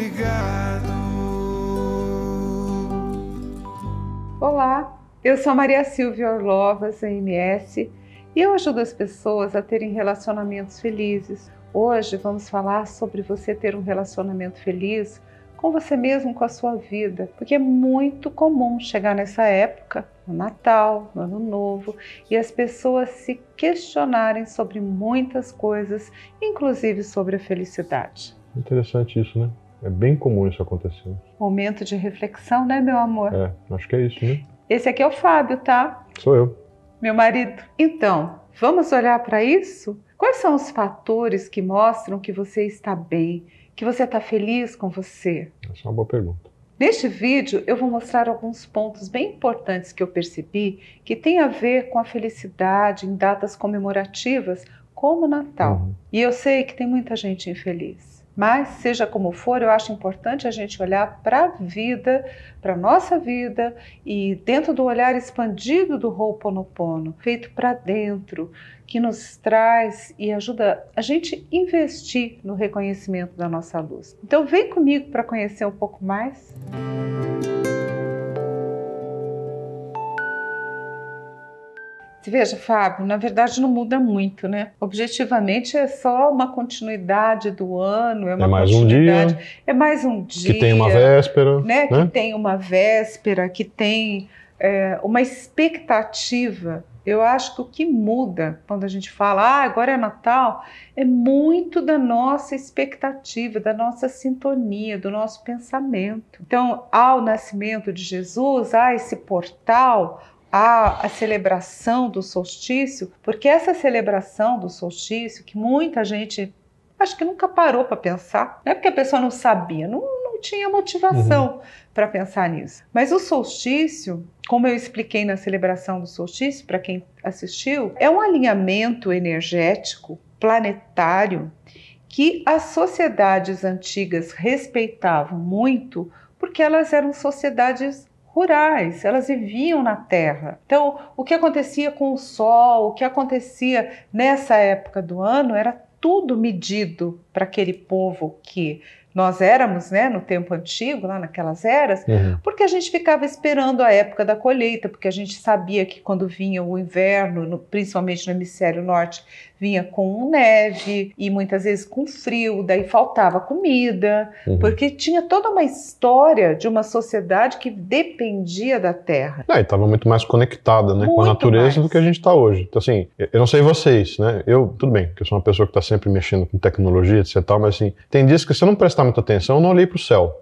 obrigado. Olá, eu sou Maria Silvia Orlovas, AMS, e eu ajudo as pessoas a terem relacionamentos felizes. Hoje vamos falar sobre você ter um relacionamento feliz com você mesmo, com a sua vida, porque é muito comum chegar nessa época, no Natal, no Ano Novo, e as pessoas se questionarem sobre muitas coisas, inclusive sobre a felicidade. Interessante isso, né? É bem comum isso acontecer. Momento de reflexão, né, meu amor? É, acho que é isso, né? Esse aqui é o Fábio, tá? Sou eu. Meu marido. Então, vamos olhar para isso? Quais são os fatores que mostram que você está bem, que você está feliz com você? Essa é uma boa pergunta. Neste vídeo eu vou mostrar alguns pontos bem importantes que eu percebi que tem a ver com a felicidade em datas comemorativas como o Natal. E eu sei que tem muita gente infeliz. Mas, seja como for, eu acho importante a gente olhar para a vida, para a nossa vida, e dentro do olhar expandido do Ho'oponopono, feito para dentro, que nos traz e ajuda a gente investir no reconhecimento da nossa luz. Então vem comigo para conhecer um pouco mais. Veja, Fábio, na verdade não muda muito, né? Objetivamente é só uma continuidade do ano, é uma mais continuidade, um dia, é mais um dia, que tem uma véspera, né? Que tem uma véspera, que tem uma expectativa. Eu acho que o que muda quando a gente fala, agora é Natal, é muito da nossa expectativa, da nossa sintonia, do nosso pensamento. Então, ao nascimento de Jesus, há esse portal, a celebração do solstício, porque essa celebração do solstício, que muita gente acho que nunca parou para pensar, não é porque a pessoa não sabia, não tinha motivação para pensar nisso. Mas o solstício, como eu expliquei na celebração do solstício, para quem assistiu, é um alinhamento energético planetário que as sociedades antigas respeitavam muito, porque elas eram sociedades rurais, elas viviam na terra. Então, o que acontecia com o sol, o que acontecia nessa época do ano, era tudo medido para aquele povo que nós éramos, né, no tempo antigo, lá naquelas eras, porque a gente ficava esperando a época da colheita, porque a gente sabia que quando vinha o inverno, principalmente no hemisfério norte, vinha com neve e muitas vezes com frio, daí faltava comida, porque tinha toda uma história de uma sociedade que dependia da terra. E estava muito mais conectada, né, com a natureza do que a gente está hoje. Então, assim, eu não sei vocês, né, tudo bem, que eu sou uma pessoa que está sempre mexendo com tecnologia, etc, mas assim, tem dias que se eu não prestar muita atenção, eu não olhei para o céu,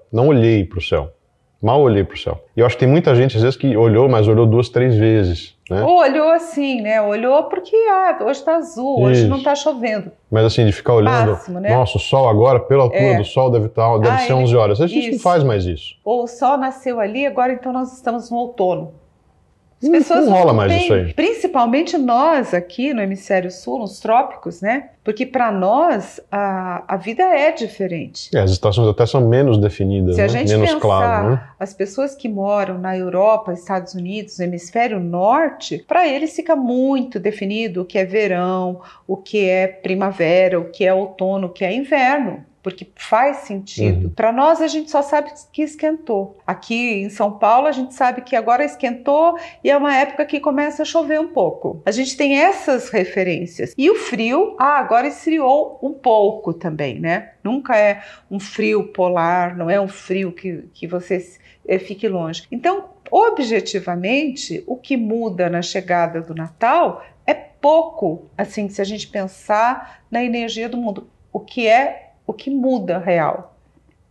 mal olhei para o céu. E eu acho que tem muita gente, às vezes, que olhou, mas olhou 2, 3 vezes, né? Ou olhou assim, né? Olhou porque hoje está azul, hoje não está chovendo. Mas assim, de ficar olhando, né? Nossa, o sol agora, pela altura do sol, deve ser 11 horas. A gente não faz mais isso. Ou o sol nasceu ali, agora então nós estamos no outono. As Não pessoas rola mais isso aí. Principalmente nós aqui no hemisfério sul, nos trópicos, né? Porque para nós a vida é diferente. As estações até são menos definidas, Se a gente menos pensar, claro, né? As pessoas que moram na Europa, Estados Unidos, no hemisfério norte, para eles fica muito definido o que é verão, o que é primavera, o que é outono, o que é inverno. Porque faz sentido. Para nós, a gente só sabe que esquentou. Aqui em São Paulo, a gente sabe que agora esquentou e é uma época que começa a chover um pouco. A gente tem essas referências. E o frio, agora esfriou um pouco também, né? Nunca é um frio polar, não é um frio que você fique longe. Então, objetivamente, o que muda na chegada do Natal é pouco, assim, se a gente pensar na energia do mundo. O que muda real?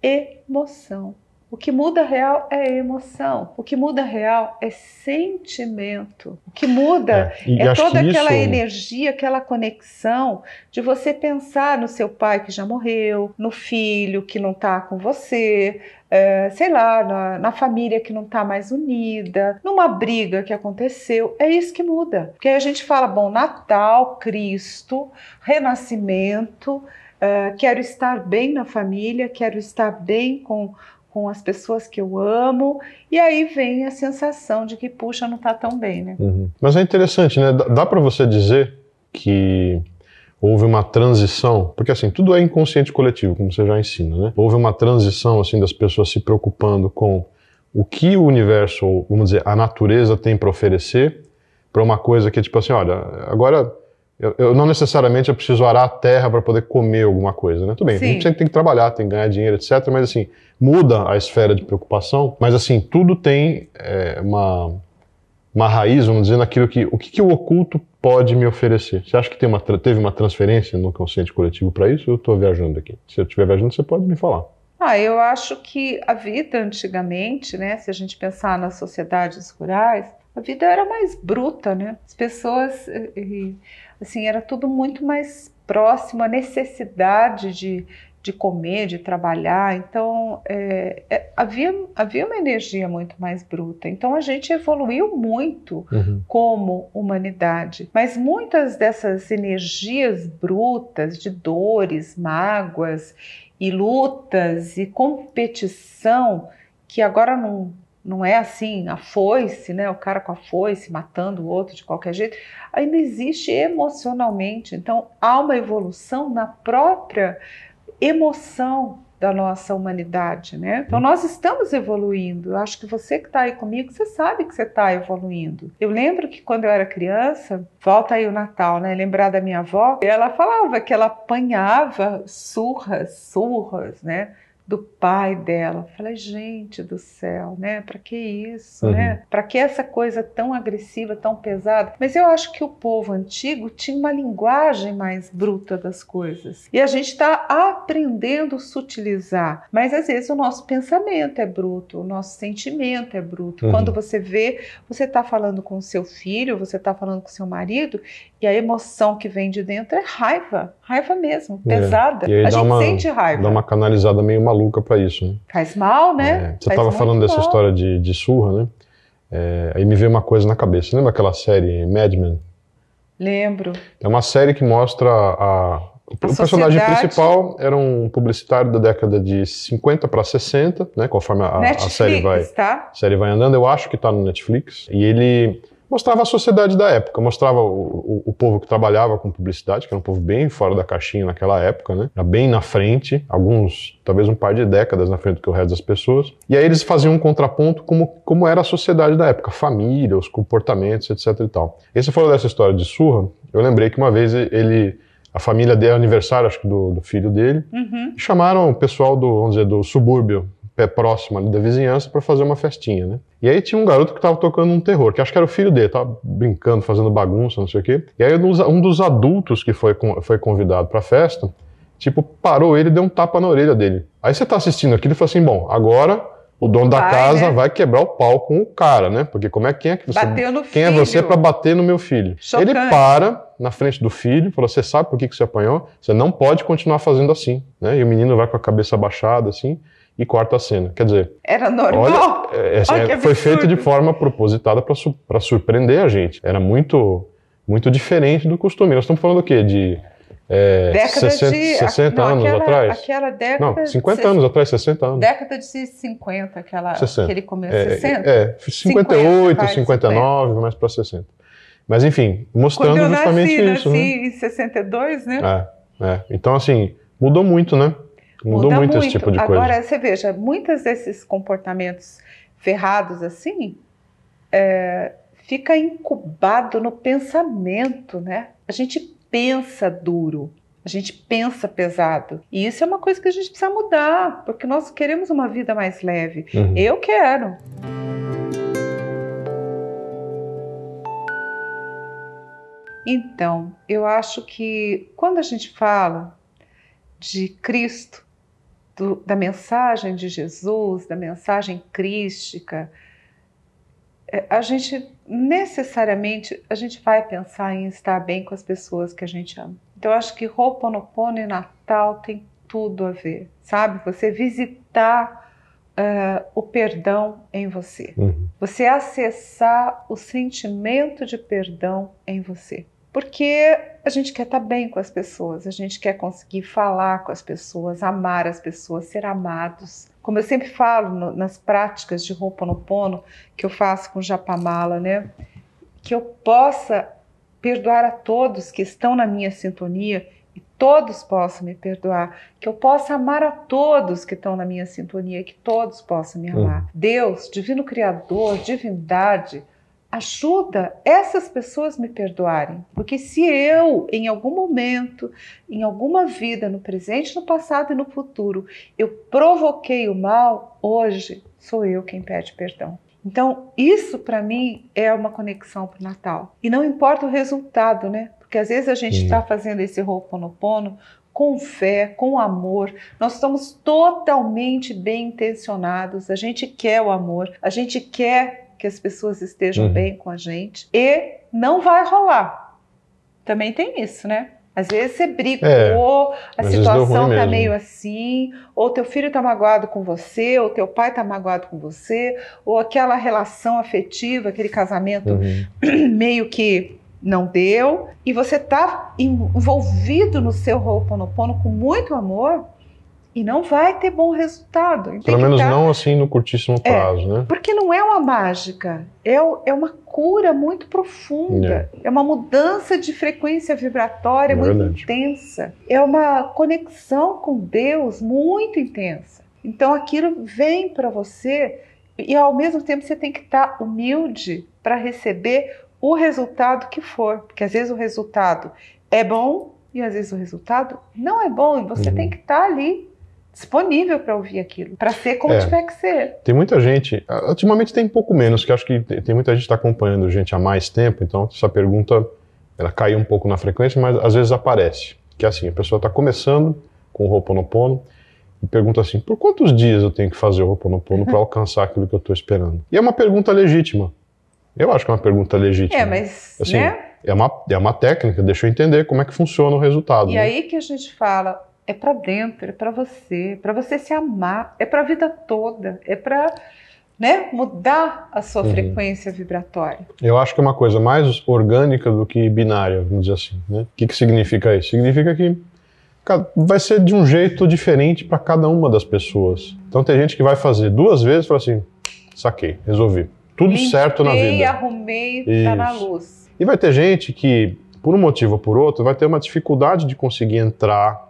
Emoção. O que muda real é emoção. O que muda real é sentimento. O que muda é toda aquela energia, aquela conexão de você pensar no seu pai que já morreu, no filho que não está com você, sei lá, na família que não está mais unida, numa briga que aconteceu. É isso que muda. Porque aí a gente fala, bom, Natal, Cristo, renascimento, quero estar bem na família, quero estar bem com as pessoas que eu amo, e aí vem a sensação de que, puxa, não está tão bem, né? Mas é interessante, né? Dá para você dizer que houve uma transição, porque assim, tudo é inconsciente coletivo, como você já ensina, né? Houve uma transição, assim, das pessoas se preocupando com o que o universo, ou, vamos dizer, a natureza tem para oferecer, para uma coisa que, tipo assim, olha, agora eu não necessariamente eu preciso arar a terra para poder comer alguma coisa, né? Tudo bem, a gente tem que trabalhar, tem que ganhar dinheiro, etc. Mas assim, muda a esfera de preocupação, mas assim, tudo tem uma raiz, vamos dizer, naquilo que o que o oculto pode me oferecer. Você acha que teve uma transferência no consciente coletivo para isso? Ou eu estou viajando aqui? Se eu estiver viajando, você pode me falar. Eu acho que a vida antigamente, né, se a gente pensar nas sociedades rurais, a vida era mais bruta, né? As pessoas, assim, era tudo muito mais próximo, a necessidade de comer, de trabalhar. Então, havia uma energia muito mais bruta. Então, a gente evoluiu muito como humanidade. Mas muitas dessas energias brutas, de dores, mágoas e lutas e competição, que agora não é assim, a foice, né? O cara com a foice matando o outro de qualquer jeito, ainda existe emocionalmente. Então, há uma evolução na própria emoção da nossa humanidade, né? Então nós estamos evoluindo. Eu acho que você que está aí comigo, você sabe que você está evoluindo. Eu lembro que quando eu era criança, volta aí o Natal, né? Lembrar da minha avó, ela falava que ela apanhava surras, né? Do pai dela. Eu falei, gente do céu, né? Para que isso, né? Para que essa coisa tão agressiva, tão pesada? Mas eu acho que o povo antigo tinha uma linguagem mais bruta das coisas. E a gente está aprendendo a sutilizar. Mas às vezes o nosso pensamento é bruto, o nosso sentimento é bruto. Quando você vê, você está falando com o seu filho, você está falando com o seu marido, e a emoção que vem de dentro é raiva. Raiva mesmo, pesada. A gente sente raiva. Dá uma canalizada meio maluca para isso, né? Faz mal, né? Você estava falando dessa história de surra, né? Aí me veio uma coisa na cabeça. Você lembra aquela série Mad Men? Lembro. É uma série que mostra o personagem principal era um publicitário da década de 50 para 60, né? Conforme a série vai andando. Eu acho que está no Netflix. E ele mostrava a sociedade da época, mostrava o povo que trabalhava com publicidade, que era um povo bem fora da caixinha naquela época, né? Era bem na frente, talvez um par de décadas na frente do que o resto das pessoas. E aí eles faziam um contraponto como era a sociedade da época, a família, os comportamentos, etc e tal. E você falou dessa história de surra, eu lembrei que uma vez a família deu aniversário, acho que do filho dele, e chamaram o pessoal vamos dizer, do subúrbio, próximo ali da vizinhança, para fazer uma festinha, né? E aí tinha um garoto que estava tocando um terror, que acho que era o filho dele, tava brincando, fazendo bagunça, não sei o quê. E aí um dos adultos que foi convidado para a festa, tipo, parou ele e deu um tapa na orelha dele. Aí você tá assistindo aquilo e fala assim, bom, agora o dono da casa vai quebrar o pau com o cara, né? Porque quem é você para bater no meu filho? Chocante. Ele para na frente do filho, falou, você sabe por que você apanhou? Você não pode continuar fazendo assim, né? E o menino vai com a cabeça abaixada, assim, e corta a cena. Quer dizer... Era normal? Foi feito de forma propositada para surpreender a gente. Era muito, muito diferente do costume. Nós estamos falando do quê? De 60 anos atrás? Aquela década... Não, 50 anos atrás, 60 anos. Década de 50, aquele começo, 60? 58, 59, mais para 60. Mas enfim, mostrando justamente isso. Quando eu nasci em 62, né? Então assim, mudou muito, né? Mudou muito esse tipo de coisa. Agora, você veja, muitos desses comportamentos ferrados assim, fica incubado no pensamento, né? A gente pensa duro, a gente pensa pesado. E isso é uma coisa que a gente precisa mudar, porque nós queremos uma vida mais leve. Eu quero. Então, eu acho que quando a gente fala de Cristo, da mensagem de Jesus, da mensagem crística, a gente necessariamente vai pensar em estar bem com as pessoas que a gente ama. Então eu acho que Ho'oponopono e Natal tem tudo a ver, sabe? Você visitar o perdão em você. Você acessar o sentimento de perdão em você. Porque a gente quer estar bem com as pessoas, a gente quer conseguir falar com as pessoas, amar as pessoas, ser amados. Como eu sempre falo nas práticas de Ho'oponopono que eu faço com Japamala, né? Que eu possa perdoar a todos que estão na minha sintonia e todos possam me perdoar, que eu possa amar a todos que estão na minha sintonia, que todos possam me amar. Deus, Divino Criador, Divindade, ajuda essas pessoas a me perdoarem, porque se eu, em algum momento, em alguma vida, no presente, no passado e no futuro, eu provoquei o mal, hoje sou eu quem pede perdão. Então, isso para mim é uma conexão para o Natal. E não importa o resultado, né? Porque às vezes a gente está fazendo esse Ho'oponopono com fé, com amor. Nós estamos totalmente bem intencionados, a gente quer o amor, a gente quer que as pessoas estejam bem com a gente, e não vai rolar. Também tem isso, né? Às vezes você brigou, a situação tá meio assim, ou teu filho tá magoado com você, ou teu pai tá magoado com você, ou aquela relação afetiva, aquele casamento meio que não deu, e você tá envolvido no seu Ho'oponopono com muito amor, e não vai ter bom resultado. Pelo menos não assim no curtíssimo prazo, né? Porque não é uma mágica, é uma cura muito profunda, é uma mudança de frequência vibratória muito intensa, é uma conexão com Deus muito intensa. Então aquilo vem para você e ao mesmo tempo você tem que estar humilde para receber o resultado que for, porque às vezes o resultado é bom e às vezes o resultado não é bom, e você tem que estar ali disponível para ouvir aquilo, para ser como tiver que ser. Tem muita gente, ultimamente tem um pouco menos, que acho que tem muita gente que está acompanhando gente há mais tempo, então essa pergunta, ela caiu um pouco na frequência, mas às vezes aparece, que é assim, a pessoa está começando com o Ho'oponopono e pergunta assim, por quantos dias eu tenho que fazer o Ho'oponopono para alcançar aquilo que eu estou esperando? E é uma pergunta legítima, eu acho que é uma pergunta legítima. Mas, assim, né? É uma técnica, deixa eu entender como é que funciona o resultado. E aí que a gente fala, é para dentro, é para você se amar, é para a vida toda, é para, né, mudar a sua frequência vibratória. Eu acho que é uma coisa mais orgânica do que binária, vamos dizer assim, né? O que significa isso? Significa que vai ser de um jeito diferente para cada uma das pessoas. Então tem gente que vai fazer 2 vezes e fala assim, saquei, resolvi. Tudo certo na vida. Arrumei, tá na luz. E vai ter gente que, por um motivo ou por outro, vai ter uma dificuldade de conseguir entrar,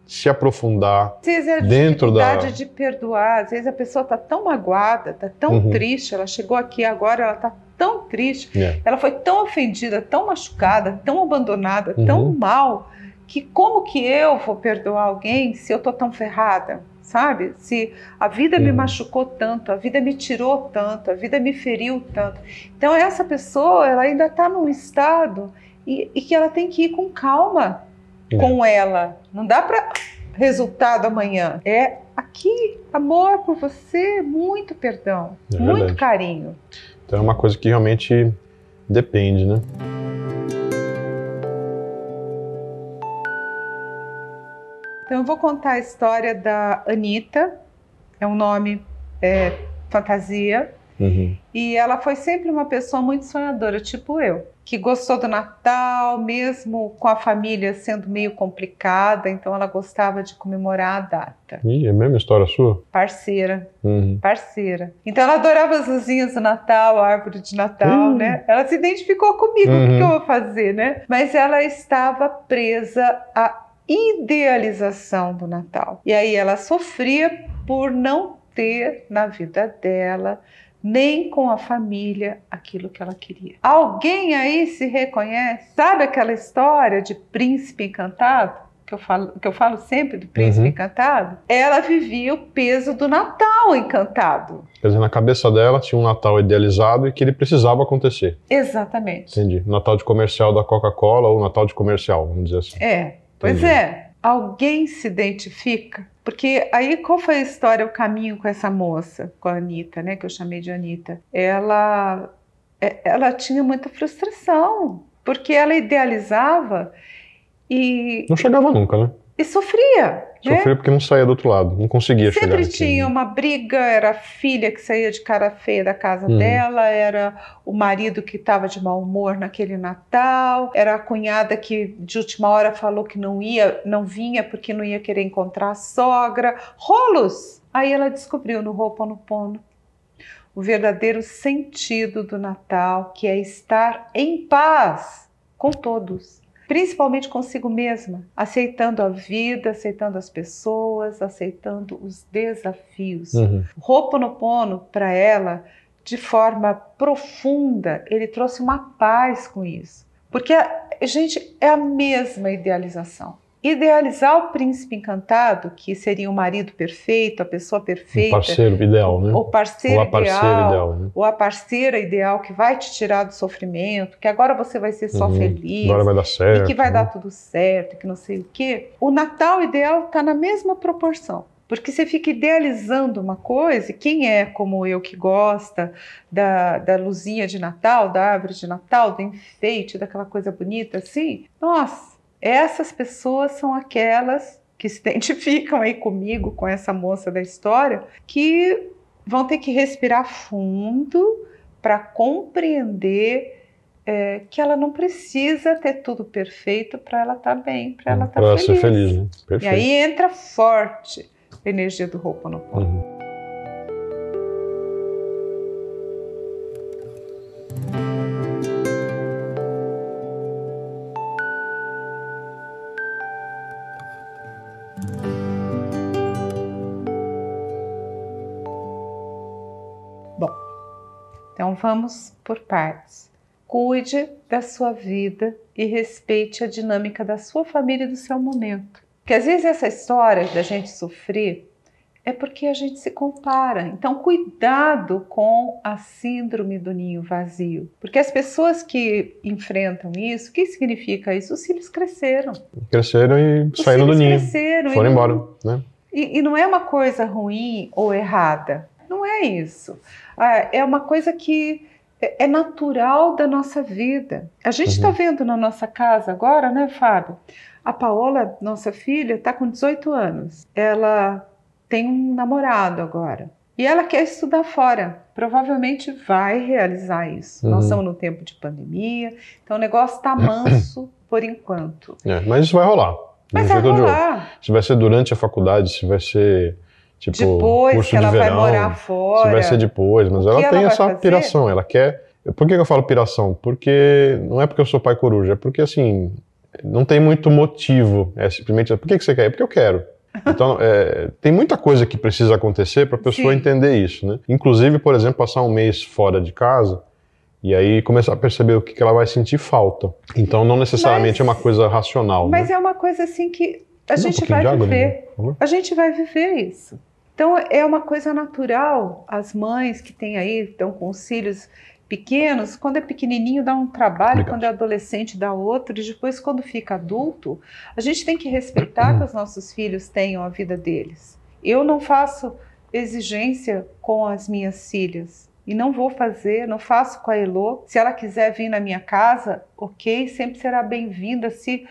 se aprofundar às vezes é a dificuldade de perdoar, às vezes a pessoa está tão magoada, está tão triste, ela chegou aqui agora, ela está tão triste, ela foi tão ofendida, tão machucada, tão abandonada, tão mal, que como que eu vou perdoar alguém se eu estou tão ferrada, sabe? Se a vida me machucou tanto, a vida me tirou tanto, a vida me feriu tanto. Então essa pessoa, ela ainda está num estado e que ela tem que ir com calma com ela. Não dá para resultado amanhã. É aqui, amor por você, muito perdão, muito carinho. Então é uma coisa que realmente depende, né? Então eu vou contar a história da Anitta, é um nome fantasia, e ela foi sempre uma pessoa muito sonhadora, tipo eu, que gostou do Natal, mesmo com a família sendo meio complicada, então ela gostava de comemorar a data. Ih, é a mesma história sua? Parceira, parceira. Então ela adorava as luzinhas do Natal, a árvore de Natal, né? Ela se identificou comigo, o que eu vou fazer, né? Mas ela estava presa à idealização do Natal. E aí ela sofria por não ter na vida dela, nem com a família, aquilo que ela queria. Alguém aí se reconhece? Sabe aquela história de príncipe encantado? Que eu falo sempre do príncipe encantado? Ela vivia o peso do Natal encantado. Quer dizer, na cabeça dela tinha um Natal idealizado e que ele precisava acontecer. Exatamente. Entendi. Natal de comercial da Coca-Cola ou Natal de comercial, vamos dizer assim. Pois é. Alguém se identifica? Porque aí qual foi a história, o caminho com essa moça, com a Anitta, né, que eu chamei de Anitta? Ela tinha muita frustração, porque ela idealizava e... Não chegava nunca, né? E sofria. Sofria porque não saía do outro lado, não conseguia chegar. Sempre tinha uma briga, era a filha que saía de cara feia da casa dela, era o marido que estava de mau humor naquele Natal, era a cunhada que de última hora falou que não vinha porque não ia querer encontrar a sogra. Rolos! Aí ela descobriu no Ho'oponopono o verdadeiro sentido do Natal, que é estar em paz com todos. Principalmente consigo mesma, aceitando a vida, aceitando as pessoas, aceitando os desafios. Ho'oponopono, para ela, de forma profunda, ele trouxe uma paz com isso. Porque, gente, é a mesma idealização. Idealizar o príncipe encantado, que seria o marido perfeito, a pessoa perfeita. O parceiro ideal, né? O parceiro ou a parceira ideal, né? Ou a parceira ideal que vai te tirar do sofrimento, que agora você vai ser só feliz. Agora vai dar certo. E que vai dar tudo certo, que não sei o quê. O Natal ideal está na mesma proporção. Porque você fica idealizando uma coisa, e quem é como eu que gosta da luzinha de Natal, da árvore de Natal, do enfeite, daquela coisa bonita assim, nossa, essas pessoas são aquelas que se identificam aí comigo, com essa moça da história, que vão ter que respirar fundo para compreender que ela não precisa ter tudo perfeito para ela estar bem, para ela estar feliz. Ser feliz, né? Perfeito. E aí entra forte a energia do Ho'oponopono. Então vamos por partes. Cuide da sua vida e respeite a dinâmica da sua família e do seu momento. Porque às vezes essa história da gente sofrer é porque a gente se compara. Então cuidado com a síndrome do ninho vazio. Porque as pessoas que enfrentam isso, o que significa isso? Os filhos cresceram. Cresceram e saíram do ninho. Foram embora, né? E não é uma coisa ruim ou errada. Não é isso. É uma coisa que é natural da nossa vida. A gente está vendo na nossa casa agora, né, Fábio? A Paola, nossa filha, está com 18 anos. Ela tem um namorado agora. E ela quer estudar fora. Provavelmente vai realizar isso. Nós estamos no tempo de pandemia, então o negócio está manso por enquanto. Mas isso vai rolar. Mas vai rolar. Se vai ser durante a faculdade, se vai ser... Tipo, depois curso que ela de verão, vai morar fora. Se vai ser depois, mas ela tem essa piração, ela quer... Por que eu falo piração? Porque não é porque eu sou pai coruja, é porque assim, não tem muito motivo, é simplesmente, por que você quer? É porque eu quero. Então, tem muita coisa que precisa acontecer para a pessoa entender isso, né? Inclusive, por exemplo, passar um mês fora de casa e aí começar a perceber o que ela vai sentir falta. Então, não necessariamente é uma coisa racional. Mas né? É uma coisa assim que a gente vai viver. A gente vai viver isso. Então, é uma coisa natural. As mães que têm aí, estão com os filhos pequenos, quando é pequenininho dá um trabalho, quando é adolescente dá outro, e depois quando fica adulto, a gente tem que respeitar que os nossos filhos tenham a vida deles. Eu não faço exigência com as minhas filhas. E não vou fazer, não faço com a Elô. Se ela quiser vir na minha casa, ok, sempre será bem-vinda. Se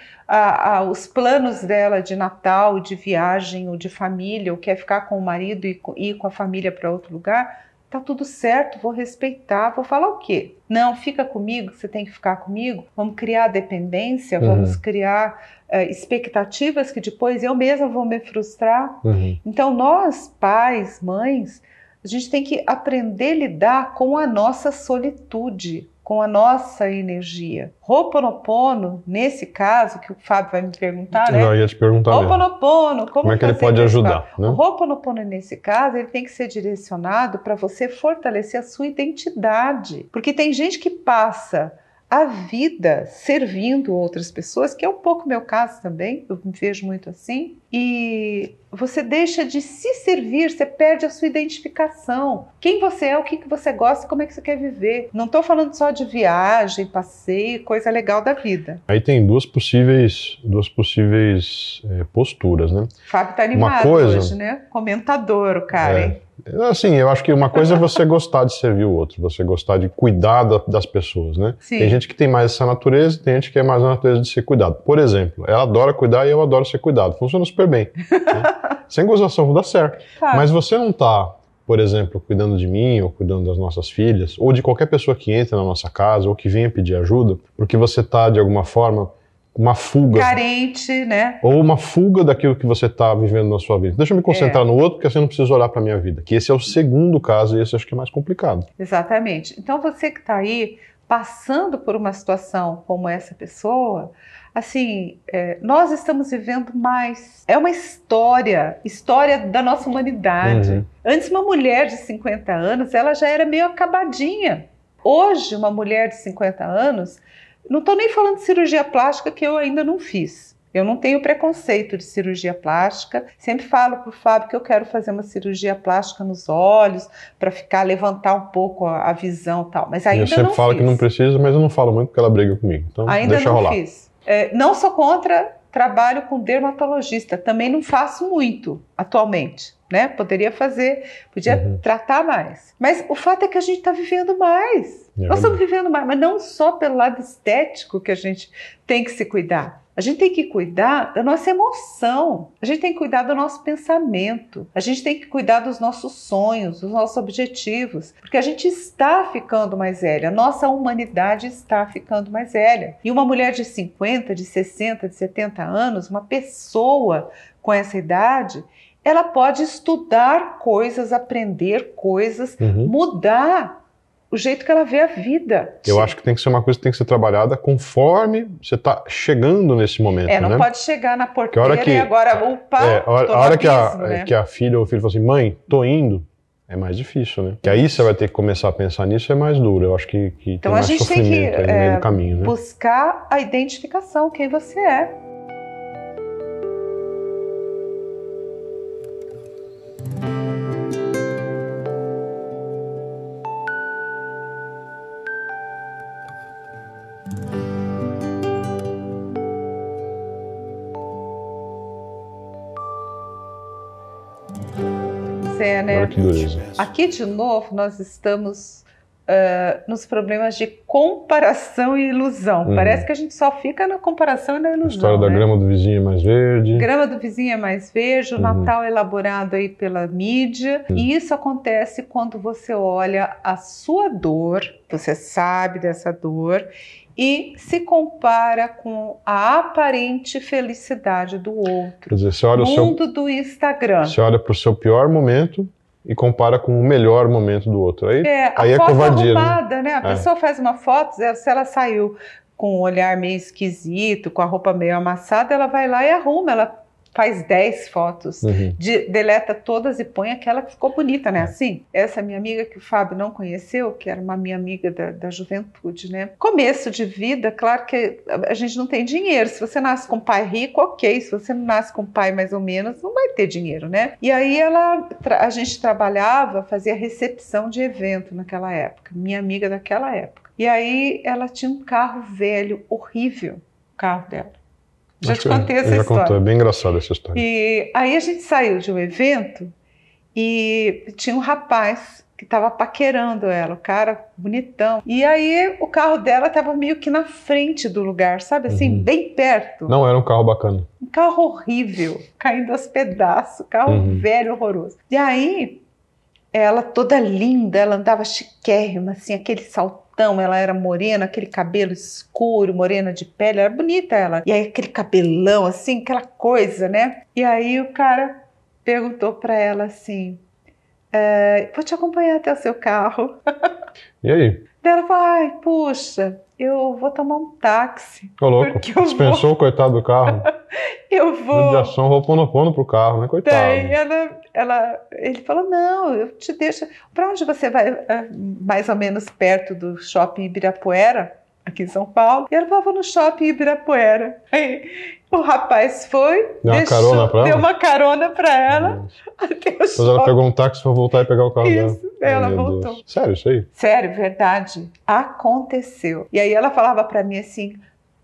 os planos dela de Natal, de viagem ou de família, ou quer ficar com o marido e ir com a família para outro lugar, tá tudo certo, vou respeitar. Vou falar o quê? Não, fica comigo, você tem que ficar comigo. Vamos criar dependência, vamos criar expectativas que depois eu mesma vou me frustrar. Então nós, pais, mães, a gente tem que aprender a lidar com a nossa solitude, com a nossa energia. Ho'oponopono, nesse caso, que o Fábio vai me perguntar, né? Eu ia te perguntar Ho'oponopono, como é que ele pode ajudar? Né? O Ho'oponopono, nesse caso, ele tem que ser direcionado para você fortalecer a sua identidade. Porque tem gente que passa a vida servindo outras pessoas, que é um pouco meu caso também, eu me vejo muito assim, e você deixa de se servir, você perde a sua identificação. Quem você é, o que você gosta, como é que você quer viver. Não estou falando só de viagem, passeio, coisa legal da vida. Aí tem duas possíveis posturas, né? O Fábio está animado hoje, né? Comentador, o cara, hein? Assim, eu acho que uma coisa é você gostar de servir o outro, você gostar de cuidar das pessoas, né? Sim. Tem gente que tem mais essa natureza, tem gente que é mais a natureza de ser cuidado. Por exemplo, ela adora cuidar e eu adoro ser cuidado. Funciona super bem. Né? Sem gozação, dá certo. Tá. Mas você não tá, por exemplo, cuidando de mim ou cuidando das nossas filhas, ou de qualquer pessoa que entra na nossa casa ou que venha pedir ajuda, porque você tá, de alguma forma, uma fuga. Carente, né? Ou uma fuga daquilo que você está vivendo na sua vida. Deixa eu me concentrar no outro, porque assim eu não preciso olhar para a minha vida. Que esse é o segundo caso e esse eu acho que é mais complicado. Exatamente. Então você que está aí passando por uma situação como essa pessoa, assim, nós estamos vivendo mais. É uma história da nossa humanidade. Uhum. Antes, uma mulher de 50 anos, ela já era meio acabadinha. Hoje, uma mulher de 50 anos, não estou nem falando de cirurgia plástica, que eu ainda não fiz. Eu não tenho preconceito de cirurgia plástica. Sempre falo para o Fábio que eu quero fazer uma cirurgia plástica nos olhos para levantar um pouco a visão e tal. Mas ainda não fiz. Eu sempre falo que não precisa, mas eu não falo muito porque ela briga comigo. Então ainda deixa não rolar. Fiz. Não sou contra trabalho com dermatologista. Também não faço muito atualmente, né? Podia tratar mais. Mas o fato é que a gente está vivendo mais. Nós estamos vivendo mais, mas não só pelo lado estético que a gente tem que se cuidar. A gente tem que cuidar da nossa emoção, a gente tem que cuidar do nosso pensamento, a gente tem que cuidar dos nossos sonhos, dos nossos objetivos, porque a gente está ficando mais velha, a nossa humanidade está ficando mais velha. E uma mulher de 50, de 60, de 70 anos, uma pessoa com essa idade, ela pode estudar coisas, aprender coisas, mudar o jeito que ela vê a vida. Eu acho que tem que ser uma coisa que tem que ser trabalhada conforme você está chegando nesse momento, não pode chegar na porteira e agora, a hora que a filha ou o filho fala assim, mãe, tô indo, é mais difícil, né? Que aí você vai ter que começar a pensar nisso, é mais duro. Eu acho que então, tem mais sofrimento aí no meio do caminho, né? Buscar a identificação, quem você é. Né? Olha que dureza. Aqui de novo nós estamos nos problemas de comparação e ilusão. Parece que a gente só fica na comparação e na ilusão. A história da grama do vizinho é mais verde. Grama do vizinho é mais verde, o Natal é elaborado aí pela mídia. E isso acontece quando você olha a sua dor, você sabe dessa dor, e se compara com a aparente felicidade do outro. Quer dizer, você olha mundo do Instagram. Você olha para o seu pior momento e compara com o melhor momento do outro. Aí a foto covardia, arrumada, né? A pessoa faz uma foto, se ela saiu com um olhar meio esquisito, com a roupa meio amassada, ela vai lá e arruma, ela faz 10 fotos, deleta todas e põe aquela que ficou bonita, né? Assim, essa minha amiga que o Fábio não conheceu, que era uma minha amiga da juventude, né? Começo de vida, claro que a gente não tem dinheiro. Se você nasce com um pai rico, ok. Se você não nasce com um pai mais ou menos, não vai ter dinheiro, né? E aí a gente trabalhava, fazia recepção de evento naquela época, minha amiga daquela época. E aí ela tinha um carro velho, horrível, o carro dela. Já te contei essa história. Contou, é bem engraçada essa história. E aí a gente saiu de um evento e tinha um rapaz que estava paquerando ela, o cara bonitão. E aí o carro dela estava meio que na frente do lugar, sabe assim, bem perto. Não era um carro bacana. Um carro horrível, caindo aos pedaços, carro velho, horroroso. E aí ela toda linda, ela andava chiquérrima, assim, aquele saltão. Ela era morena, aquele cabelo escuro, morena de pele, era bonita ela. E aí aquele cabelão, assim, aquela coisa, né? E aí o cara perguntou pra ela assim, vou te acompanhar até o seu carro. E aí? Daí ela falou, ai, puxa, eu vou tomar um táxi. Ô, louco, dispensou o coitado do carro. Eu vou... Judiação, Ho'oponopono pro carro, né? Coitado. Daí ele falou, não, eu te deixo... Para onde você vai? Mais ou menos perto do shopping Ibirapuera, aqui em São Paulo. E ela falou, vou no shopping Ibirapuera. Aí o rapaz foi, deu uma carona pra ela. Até o Depois shopping. Ela pegou um táxi pra voltar e pegar o carro dela. Ela voltou. Deus. Sério isso aí? Sério, verdade. Aconteceu. E aí ela falava pra mim assim,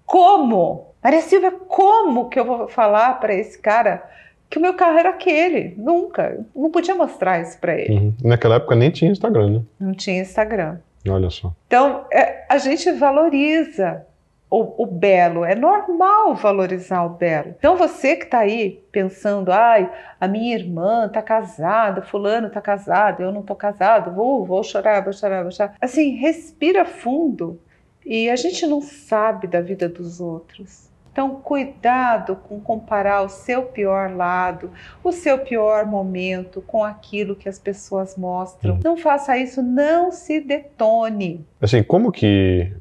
como? Maria Silvia, como que eu vou falar pra esse cara que o meu carro era aquele? Nunca. Não podia mostrar isso pra ele. Naquela época nem tinha Instagram, né? Não tinha Instagram. Olha só. Então, a gente valoriza o belo. É normal valorizar o belo. Então, você que está aí pensando, ai, a minha irmã está casada, fulano está casado, eu não estou casado, vou chorar, vou chorar, vou chorar. Assim, respira fundo. E a gente não sabe da vida dos outros. Então, cuidado com comparar o seu pior lado, o seu pior momento com aquilo que as pessoas mostram. Não faça isso, não se detone. Assim, como que...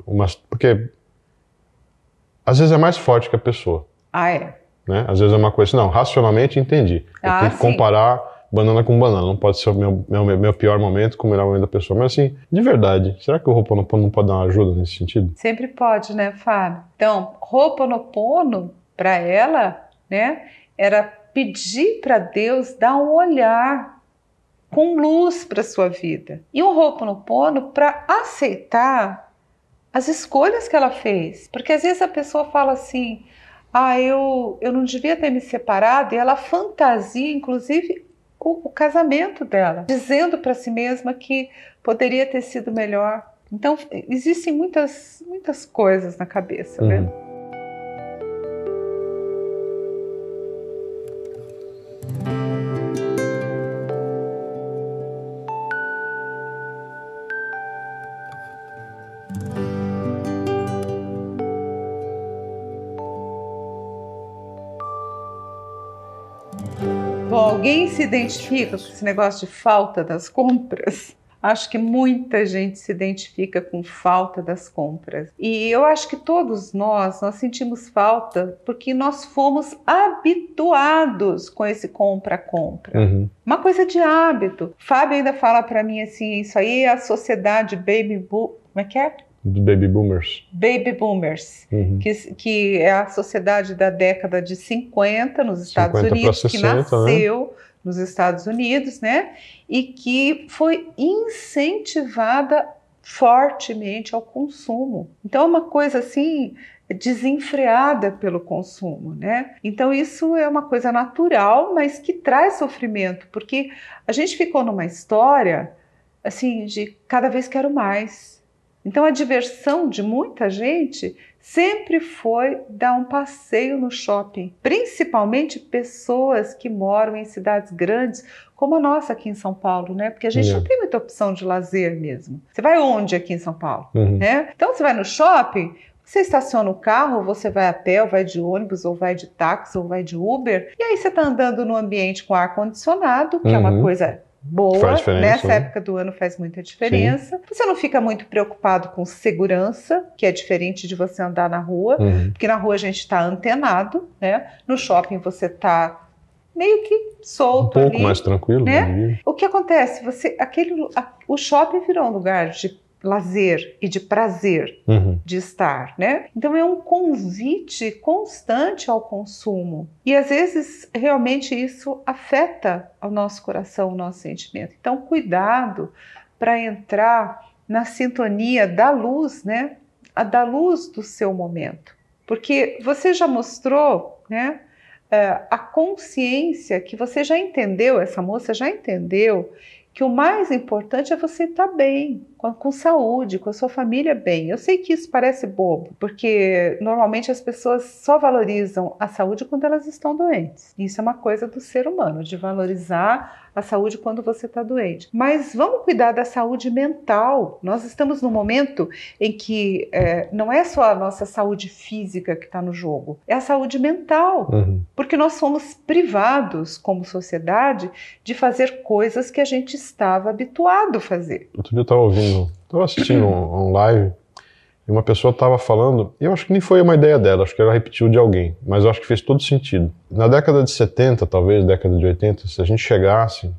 Porque às vezes é mais forte que a pessoa. Ah, é? Né? Às vezes é uma coisa assim, não, racionalmente entendi. Eu tenho que comparar banana com banana. Não pode ser o meu pior momento com o melhor momento da pessoa. Mas assim, de verdade, será que o Ho'oponopono não pode dar uma ajuda nesse sentido? Sempre pode, né, Fábio? Então, Ho'oponopono, para ela, né, era pedir para Deus dar um olhar com luz para sua vida. E o Ho'oponopono para aceitar as escolhas que ela fez. Porque às vezes a pessoa fala assim, eu não devia ter me separado, e ela fantasia, inclusive, o casamento dela, dizendo para si mesma que poderia ter sido melhor. Então, existem muitas coisas na cabeça, né? Bom, alguém se identifica com esse negócio de falta das compras? Acho que muita gente se identifica com falta das compras. E eu acho que todos nós sentimos falta porque nós fomos habituados com esse compra-compra. Uma coisa de hábito. Fábio ainda fala para mim assim, isso aí é a sociedade como é que é? Baby Boomers. Baby Boomers, que é a sociedade da década de 50 nos Estados Unidos, 60, que nasceu nos Estados Unidos, né? E que foi incentivada fortemente ao consumo. Então é uma coisa assim desenfreada pelo consumo, né? Então isso é uma coisa natural, mas que traz sofrimento, porque a gente ficou numa história assim de cada vez quero mais. Então a diversão de muita gente sempre foi dar um passeio no shopping, principalmente pessoas que moram em cidades grandes, como a nossa aqui em São Paulo, né? Porque a gente não tem muita opção de lazer mesmo. Você vai onde aqui em São Paulo? Né? Então você vai no shopping, você estaciona o carro, você vai a pé, ou vai de ônibus, ou vai de táxi, ou vai de Uber, e aí você está andando num ambiente com ar-condicionado, que é uma coisa boa, nessa época do ano faz muita diferença. Sim. Você não fica muito preocupado com segurança, que é diferente de você andar na rua, porque na rua a gente está antenado, né? No shopping você está meio que solto, um pouco ali, mais tranquilo, né? O que acontece? O shopping virou um lugar de lazer e de prazer de estar, né? Então é um convite constante ao consumo. E às vezes realmente isso afeta o nosso coração, o nosso sentimento. Então cuidado para entrar na sintonia da luz, né? Da luz do seu momento. Porque você já mostrou, né? A consciência que você já entendeu, essa moça já entendeu que o mais importante é você estar bem, com saúde, com a sua família bem. Eu sei que isso parece bobo, porque normalmente as pessoas só valorizam a saúde quando elas estão doentes. Isso é uma coisa do ser humano, de valorizar a saúde quando você está doente. Mas vamos cuidar da saúde mental. Nós estamos num momento em que não é só a nossa saúde física que está no jogo, é a saúde mental. Porque nós fomos privados, como sociedade, de fazer coisas que a gente estava habituado a fazer. Outro dia eu estava assistindo um live e uma pessoa estava falando, e eu acho que nem foi uma ideia dela, acho que ela repetiu de alguém, mas eu acho que fez todo sentido. Na década de 70, talvez, década de 80, se a gente chegasse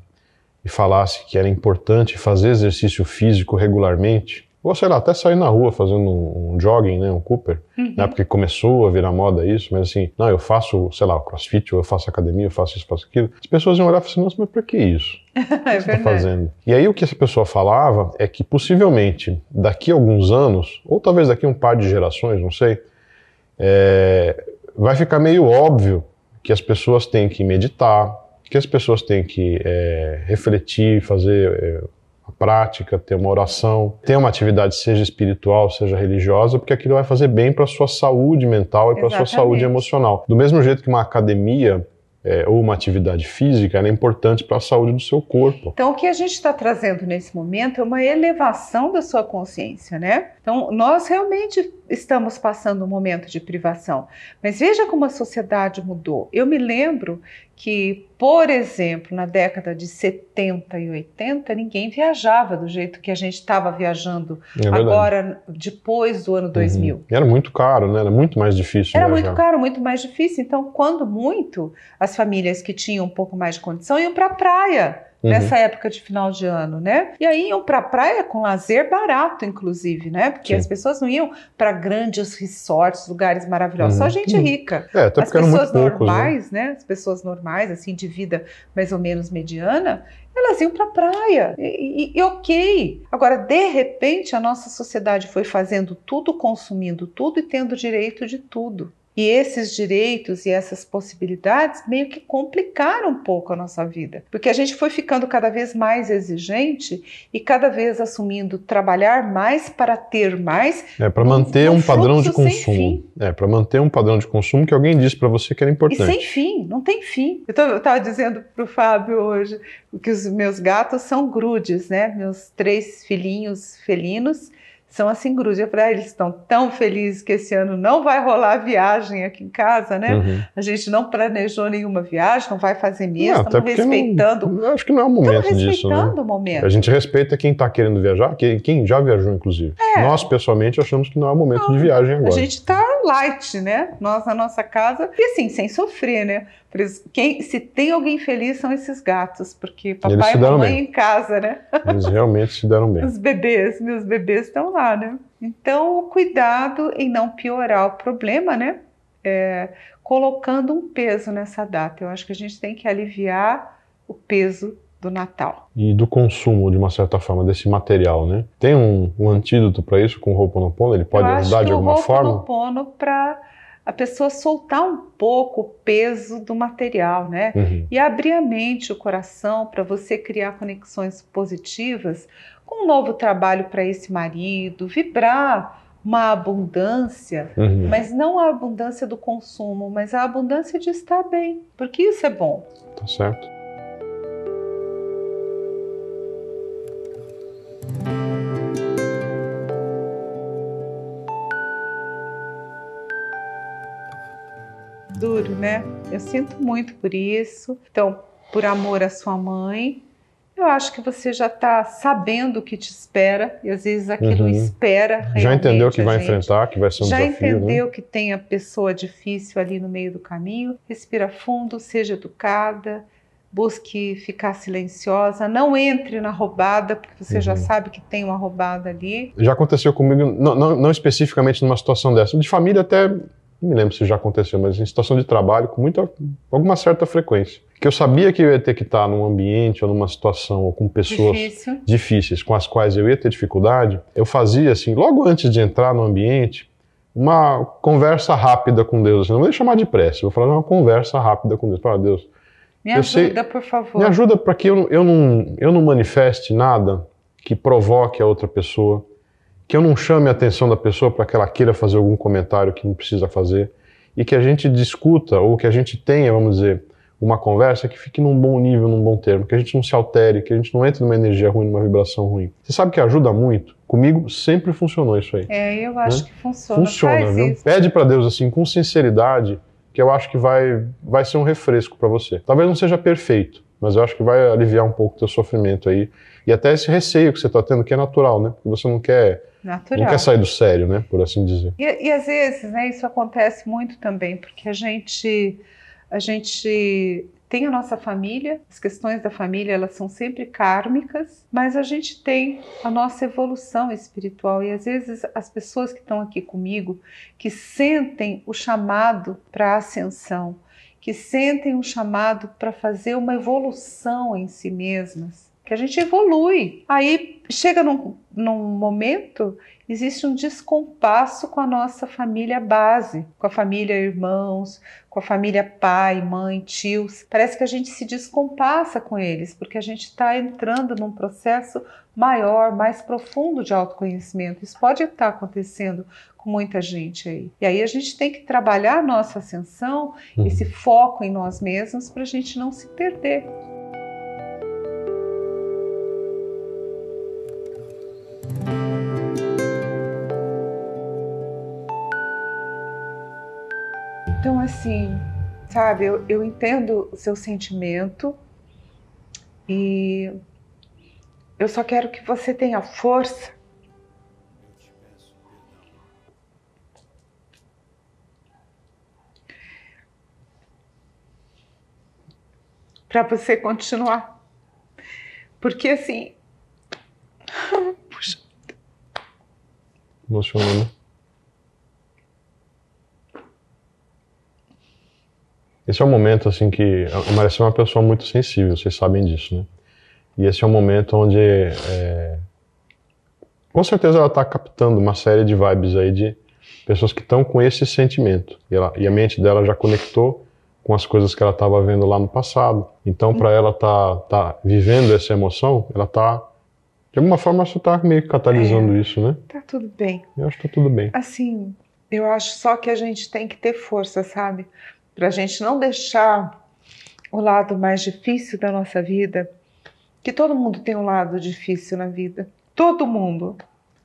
e falasse que era importante fazer exercício físico regularmente, ou sei lá, até sair na rua fazendo um jogging, né, um Cooper, né, porque começou a virar moda isso, mas assim, não, eu faço, sei lá, crossfit, ou eu faço academia, eu faço isso, faço aquilo. As pessoas iam olhar e falar assim, nossa, mas pra que isso? O que você tá fazendo? E aí o que essa pessoa falava é que possivelmente daqui a alguns anos, ou talvez daqui a um par de gerações, não sei, vai ficar meio óbvio que as pessoas têm que meditar, que as pessoas têm que refletir, fazer a prática, ter uma oração, ter uma atividade, seja espiritual, seja religiosa, porque aquilo vai fazer bem para a sua saúde mental e para a sua saúde emocional. Do mesmo jeito que uma academia ou uma atividade física é importante para a saúde do seu corpo. Então, o que a gente está trazendo nesse momento é uma elevação da sua consciência, né? Então, nós realmente estamos passando um momento de privação. Mas veja como a sociedade mudou. Eu me lembro que, por exemplo, na década de 70 e 80, ninguém viajava do jeito que a gente estava viajando agora, depois do ano 2000. Era muito caro, né? Era muito mais difícil Era viajar. muito caro, muito mais difícil. Então, quando muito, as famílias que tinham um pouco mais de condição iam para a praia. Nessa época de final de ano, né? E aí iam para a praia com lazer barato, inclusive, né? Porque as pessoas não iam para grandes resorts, lugares maravilhosos, só gente rica. Até as porque eram pessoas muito poucos, normais, né? As pessoas normais, assim, de vida mais ou menos mediana, elas iam para a praia. E ok. Agora, de repente, a nossa sociedade foi fazendo tudo, consumindo tudo e tendo direito de tudo. E esses direitos e essas possibilidades meio que complicaram um pouco a nossa vida. Porque a gente foi ficando cada vez mais exigente e cada vez assumindo trabalhar mais para ter mais. Para manter um padrão de consumo. Para manter um padrão de consumo que alguém disse para você que era importante. E sem fim, não tem fim. Eu estava dizendo para o Fábio hoje que os meus gatos são grudes, né? Meus 3 filhinhos felinos são assim grudes. Eu falei, eles estão tão felizes que esse ano não vai rolar viagem aqui em casa, né? A gente não planejou nenhuma viagem, não vai fazer mesmo, estamos respeitando. Acho que não é o momento disso, né? Respeitando o momento. A gente respeita quem está querendo viajar, quem já viajou, inclusive. Nós, pessoalmente, achamos que não é o momento de viagem agora. A gente está light, né? Nós, na nossa casa, e assim, sem sofrer, né? Se tem alguém feliz, são esses gatos, porque papai e mamãe em casa, né? Eles realmente se deram bem. Os bebês, meus bebês estão lá, né? Então, cuidado em não piorar o problema, né? Colocando um peso nessa data. Eu acho que a gente tem que aliviar o peso do Natal. E do consumo, de uma certa forma, desse material, né? Tem um antídoto para isso com o Ho'oponopono? Ele pode ajudar de alguma forma? Eu acho que o Ho'oponopono para a pessoa soltar um pouco o peso do material, né? E abrir a mente, o coração, para você criar conexões positivas com um novo trabalho para esse marido, vibrar uma abundância, mas não a abundância do consumo, mas a abundância de estar bem, porque isso é bom. Tá certo. Duro, né? Eu sinto muito por isso. Então, por amor à sua mãe, eu acho que você já está sabendo o que te espera, e às vezes aquilo espera realmente. Já entendeu que vai enfrentar, que vai ser um desafio, já entendeu, né? Que tem a pessoa difícil ali no meio do caminho. Respira fundo, seja educada, busque ficar silenciosa, não entre na roubada, porque você já sabe que tem uma roubada ali. Já aconteceu comigo, não especificamente numa situação dessa, de família até... Não me lembro se já aconteceu, mas em situação de trabalho com alguma certa frequência. Que eu sabia que eu ia ter que estar num ambiente ou numa situação ou com pessoas difíceis com as quais eu ia ter dificuldade. Eu fazia assim, logo antes de entrar no ambiente, uma conversa rápida com Deus. Assim, não vou chamar de prece, vou falar uma conversa rápida com Deus. Fala, Deus, me ajuda, por favor. Me ajuda para que eu não manifeste nada que provoque a outra pessoa, que eu não chame a atenção da pessoa para que ela queira fazer algum comentário que não precisa fazer, e que a gente discuta, ou que a gente tenha, vamos dizer, uma conversa que fique num bom nível, num bom termo, que a gente não se altere, que a gente não entre numa energia ruim, numa vibração ruim. Você sabe que ajuda muito? Comigo sempre funcionou isso aí. Eu acho que funciona. Funciona, viu? Isso. Pede para Deus assim, com sinceridade, que eu acho que vai ser um refresco para você. Talvez não seja perfeito, mas eu acho que vai aliviar um pouco o teu sofrimento aí. E até esse receio que você está tendo, que é natural, né? Porque você não quer sair do sério, né? Por assim dizer. E às vezes, né, isso acontece muito também, porque a gente tem a nossa família, as questões da família, elas são sempre kármicas, mas a gente tem a nossa evolução espiritual. E às vezes as pessoas que estão aqui comigo, que sentem o chamado para a ascensão, que sentem um chamado para fazer uma evolução em si mesmas, que a gente evolui. Aí chega num momento, existe um descompasso com a nossa família base, com a família irmãos, com a família pai, mãe, tios. Parece que a gente se descompassa com eles, porque a gente está entrando num processo maior, mais profundo de autoconhecimento. Isso pode estar acontecendo com muita gente aí. E aí a gente tem que trabalhar a nossa ascensão, esse foco em nós mesmos, para a gente não se perder. assim, sabe, eu entendo o seu sentimento e eu só quero que você tenha força para você continuar. Porque assim... Puxa. Emocionando. Esse é um momento assim que a Maricel é uma pessoa muito sensível, vocês sabem disso, né? E esse é um momento onde com certeza ela está captando uma série de vibes aí de pessoas que estão com esse sentimento. E a mente dela já conectou com as coisas que ela estava vendo lá no passado. Então, para ela tá vivendo essa emoção, ela tá, de alguma forma, isso tá meio que catalisando isso, né? Tá tudo bem. Eu acho que tá tudo bem. Assim, eu acho só que a gente tem que ter força, sabe? Pra gente não deixar o lado mais difícil da nossa vida, que todo mundo tem um lado difícil na vida. Todo mundo.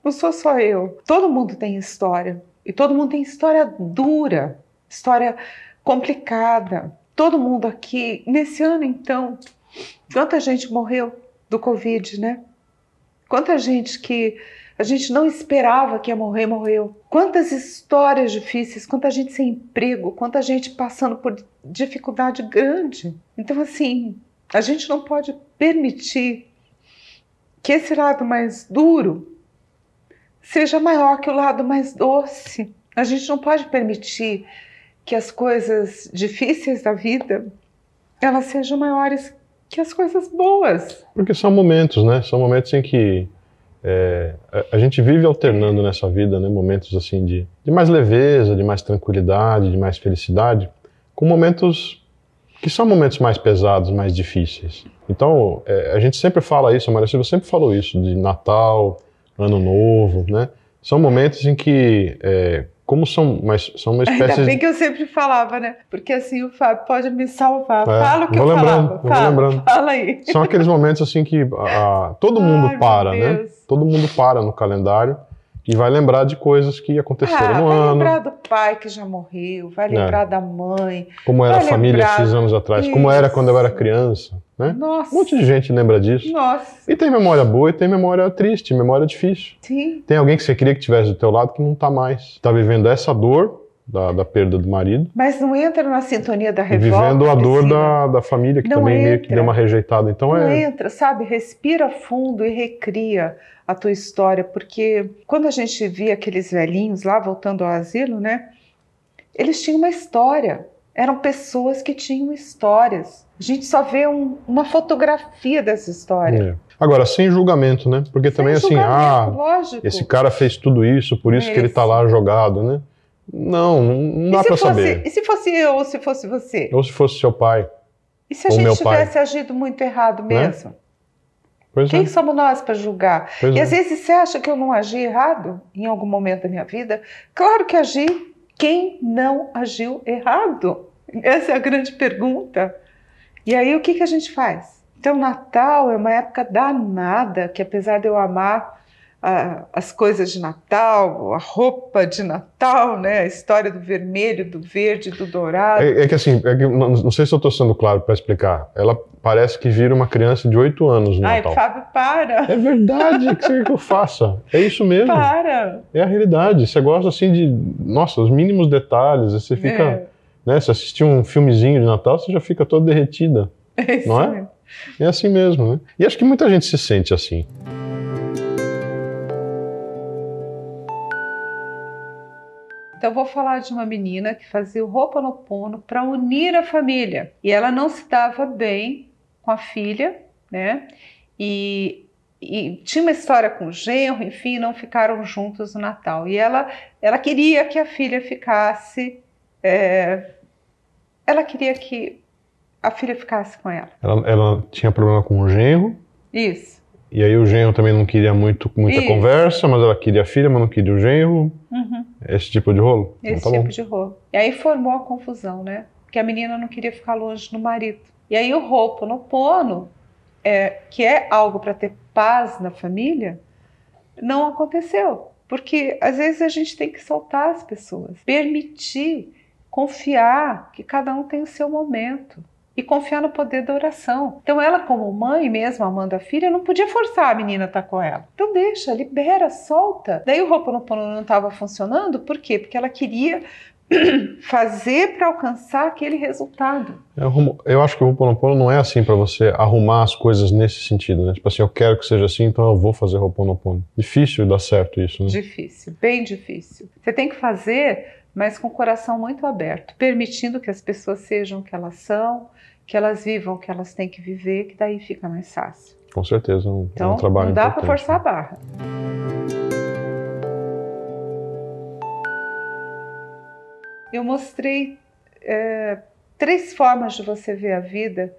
Não sou só eu. Todo mundo tem história. E todo mundo tem história dura, história complicada. Todo mundo aqui, nesse ano então, quanta gente morreu do Covid, né? Quanta gente que a gente não esperava que ia morrer, morreu. Quantas histórias difíceis, quanta gente sem emprego, quanta gente passando por dificuldade grande. Então, assim, a gente não pode permitir que esse lado mais duro seja maior que o lado mais doce. A gente não pode permitir que as coisas difíceis da vida, elas sejam maiores que as coisas boas. Porque são momentos, né? São momentos em que a gente vive alternando nessa vida, né? Momentos assim de mais leveza, de mais tranquilidade, de mais felicidade, com momentos que são momentos mais pesados, mais difíceis. Então, a gente sempre fala isso, a Maria Silva sempre falou isso, de Natal, Ano Novo, né? São momentos em que, como são uma espécie... Ainda bem que eu sempre falava, né? Porque assim o Fábio pode me salvar. Fala o que eu falava. Vou lembrando. Fala aí. São aqueles momentos assim que todo mundo para, né? Todo mundo para no calendário e vai lembrar de coisas que aconteceram no ano. Vai lembrar do pai que já morreu, vai lembrar da mãe. Como era a família esses anos atrás, como era quando eu era criança, né? Nossa. Um monte de gente lembra disso. Nossa. E tem memória boa e tem memória triste, memória difícil. Sim. Tem alguém que você queria que tivesse do teu lado que não está mais. Está vivendo essa dor da perda do marido. Mas não entra na sintonia da revolta. E vivendo a dor da família, que não também meio que deu uma rejeitada. Então não entra, sabe? Respira fundo e recria a tua história, porque quando a gente via aqueles velhinhos lá voltando ao asilo, né? Eles tinham uma história, eram pessoas que tinham histórias. A gente só vê uma fotografia dessa história. Agora, sem julgamento, né? Porque também assim, lógico. Esse cara fez tudo isso, por isso que ele tá lá jogado, né? Não dá pra saber. E se fosse eu ou se fosse você? Ou se fosse seu pai. E se a gente tivesse agido muito errado mesmo? Pois Quem somos nós para julgar? Pois às vezes você acha que eu não agi errado em algum momento da minha vida? Claro que agi. Quem não agiu errado? Essa é a grande pergunta. E aí o que a gente faz? Então Natal é uma época danada, que apesar de eu amar as coisas de Natal, a roupa de Natal, né? A história do vermelho, do verde, do dourado. Que assim, não sei se eu estou sendo claro para explicar. Ela parece que vira uma criança de 8 anos no Natal. Ai, Fábio, para! É verdade, o que você quer que eu faça? É isso mesmo. Para! É a realidade. Você gosta assim de, nossa, os mínimos detalhes. Você fica, né? Se assistir um filmezinho de Natal, você já fica toda derretida. É isso não é? Mesmo. É assim mesmo, né? E acho que muita gente se sente assim. Então eu vou falar de uma menina que fazia o Ho'oponopono para unir a família. E ela não se dava bem com a filha, né? E tinha uma história com o genro, enfim, não ficaram juntos no Natal. E ela queria que a filha ficasse... ela queria que a filha ficasse com ela. Ela tinha problema com o genro. Isso. E aí o genro também não queria muita conversa, mas ela queria a filha, mas não queria o genro. Uhum. Esse tipo de rolo? Esse tipo de rolo. E aí formou a confusão, né? Porque a menina não queria ficar longe do marido. E aí o Ho'oponopono, que é algo para ter paz na família, não aconteceu. Porque às vezes a gente tem que soltar as pessoas, permitir confiar que cada um tem o seu momento e confiar no poder da oração. Então ela, como mãe mesmo, amando a filha, não podia forçar a menina a estar com ela. Então deixa, libera, solta. Daí o Ho'oponopono não estava funcionando, por quê? Porque ela queria fazer para alcançar aquele resultado. Eu acho que o Ho'oponopono não é assim para você arrumar as coisas nesse sentido, né? Tipo assim, eu quero que seja assim, então eu vou fazer Ho'oponopono. Difícil dar certo isso, né? Difícil, bem difícil. Você tem que fazer, mas com o coração muito aberto, permitindo que as pessoas sejam o que elas são, que elas vivam o que elas têm que viver, que daí fica mais fácil. Com certeza, é um Então, trabalho não dá importante, para forçar né? a barra. Eu mostrei 3 formas de você ver a vida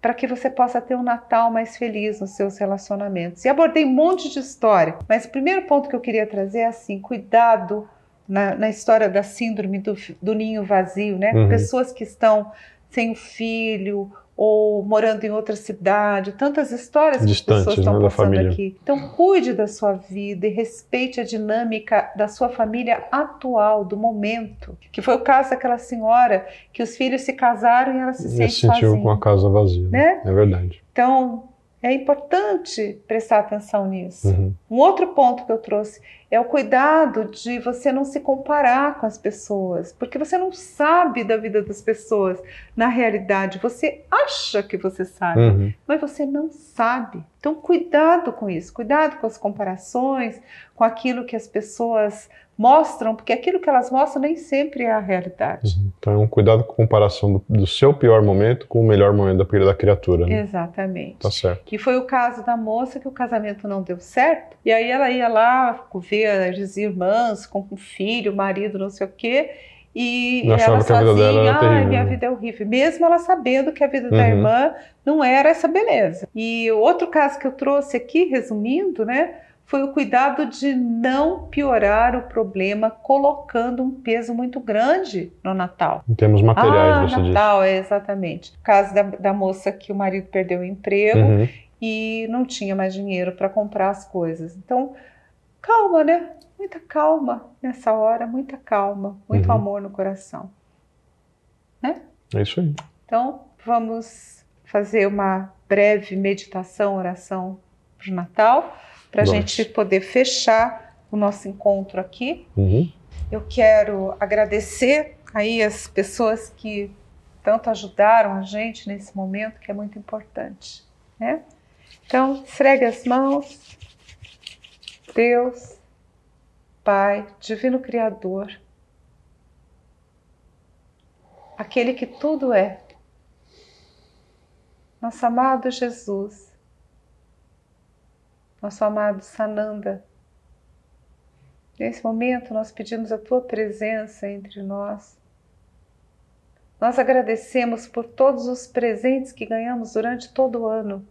para que você possa ter um Natal mais feliz nos seus relacionamentos. E abordei um monte de história, mas o primeiro ponto que eu queria trazer é assim, cuidado na história da síndrome do ninho vazio, né? Uhum. Pessoas que estão sem o filho ou morando em outra cidade, tantas histórias que as pessoas Distantes, estão né, da passando família. aqui. Então cuide da sua vida e respeite a dinâmica da sua família atual, do momento. Que foi o caso daquela senhora que os filhos se casaram e ela se sente sentiu sozinha, com a casa vazia, né? É verdade. Então, é importante prestar atenção nisso. Uhum. Um outro ponto que eu trouxe é o cuidado de você não se comparar com as pessoas, porque você não sabe da vida das pessoas na realidade. Você acha que você sabe, mas você não sabe. Então, cuidado com isso, cuidado com as comparações, com aquilo que as pessoas mostram, porque aquilo que elas mostram nem sempre é a realidade. Então, cuidado com a comparação do seu pior momento com o melhor momento da criatura, né? Exatamente. Tá certo. E foi o caso da moça que o casamento não deu certo, e aí ela ia lá ver as irmãs com o filho, o marido, não sei o quê, e ela Achava que a vida dela sozinha, era terrível, minha né? vida é horrível, mesmo ela sabendo que a vida da irmã não era essa beleza. E o outro caso que eu trouxe aqui, resumindo, né, foi o cuidado de não piorar o problema colocando um peso muito grande no Natal. Em termos materiais, você Natal, exatamente. O caso da moça que o marido perdeu o emprego e não tinha mais dinheiro para comprar as coisas. Então, calma, né? Muita calma nessa hora, muita calma, muito amor no coração. Né? É isso aí. Então, vamos fazer uma breve meditação, oração para o Natal, para a gente poder fechar o nosso encontro aqui. Eu quero agradecer aí as pessoas que tanto ajudaram a gente nesse momento, que é muito importante, né? Então, esfregue as mãos. Deus, Pai, Divino Criador, aquele que tudo é, nosso amado Jesus, nosso amado Sananda, nesse momento nós pedimos a Tua presença entre nós. Nós agradecemos por todos os presentes que ganhamos durante todo o ano.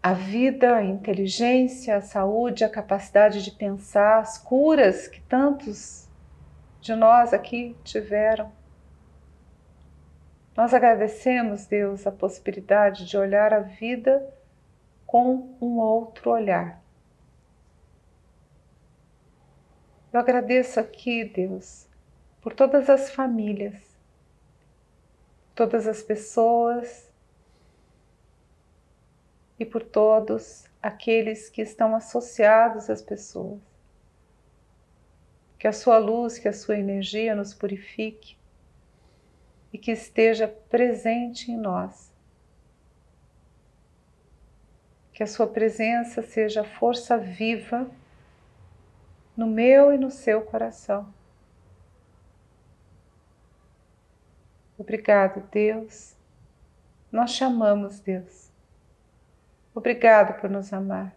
A vida, a inteligência, a saúde, a capacidade de pensar, as curas que tantos de nós aqui tiveram. Nós agradecemos, Deus, a possibilidade de olhar a vida com um outro olhar. Eu agradeço aqui, Deus, por todas as famílias, todas as pessoas e por todos aqueles que estão associados às pessoas. Que a sua luz, que a sua energia nos purifique e que esteja presente em nós. Que a sua presença seja força viva no meu e no seu coração. Obrigado, Deus. Nós chamamos, Deus. Obrigado por nos amar.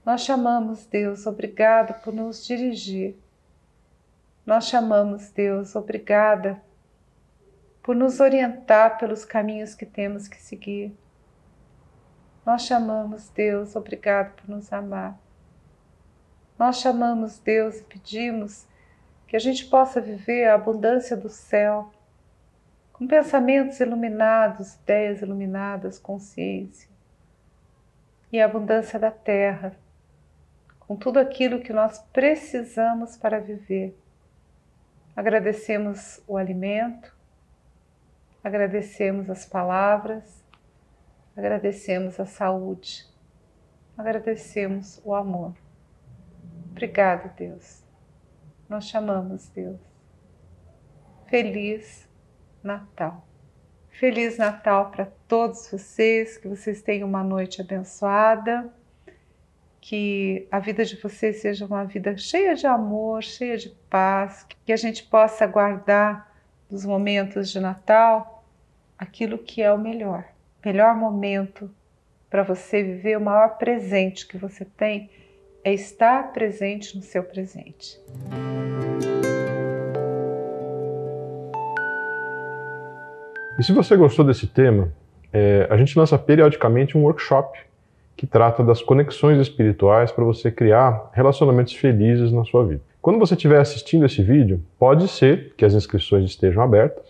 Nós chamamos, Deus, obrigado por nos dirigir. Nós chamamos, Deus, obrigada por nos orientar pelos caminhos que temos que seguir. Nós chamamos, Deus, obrigado por nos amar. Nós chamamos, Deus, e pedimos que a gente possa viver a abundância do céu, com pensamentos iluminados, ideias iluminadas, consciência. E a abundância da terra, com tudo aquilo que nós precisamos para viver. Agradecemos o alimento, agradecemos as palavras, agradecemos a saúde, agradecemos o amor. Obrigado, Deus. Nós chamamos Deus. Feliz Natal. Feliz Natal para todos vocês, que vocês tenham uma noite abençoada, que a vida de vocês seja uma vida cheia de amor, cheia de paz, que a gente possa guardar dos momentos de Natal aquilo que é o melhor momento para você viver. O maior presente que você tem é estar presente no seu presente. E se você gostou desse tema, a gente lança periodicamente um workshop que trata das conexões espirituais para você criar relacionamentos felizes na sua vida. Quando você estiver assistindo esse vídeo, pode ser que as inscrições estejam abertas,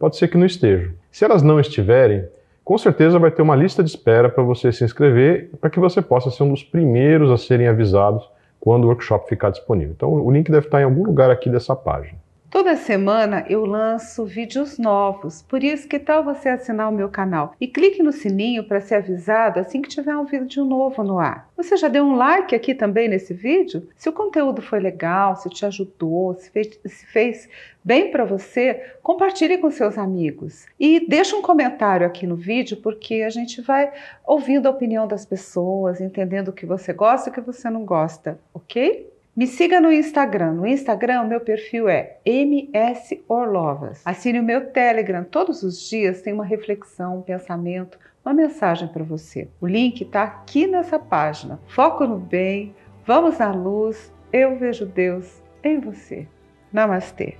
pode ser que não estejam. Se elas não estiverem, com certeza vai ter uma lista de espera para você se inscrever, para que você possa ser um dos primeiros a serem avisados quando o workshop ficar disponível. Então o link deve estar em algum lugar aqui dessa página. Toda semana eu lanço vídeos novos, por isso que tal você assinar o meu canal e clique no sininho para ser avisado assim que tiver um vídeo novo no ar. Você já deu um like aqui também nesse vídeo? Se o conteúdo foi legal, se te ajudou, se fez bem para você, compartilhe com seus amigos e deixa um comentário aqui no vídeo, porque a gente vai ouvindo a opinião das pessoas, entendendo o que você gosta e o que você não gosta, ok? Me siga no Instagram. No Instagram, o meu perfil é MS Orlovas. Assine o meu Telegram. Todos os dias tem uma reflexão, um pensamento, uma mensagem para você. O link está aqui nessa página. Foco no bem, vamos na luz. Eu vejo Deus em você. Namastê.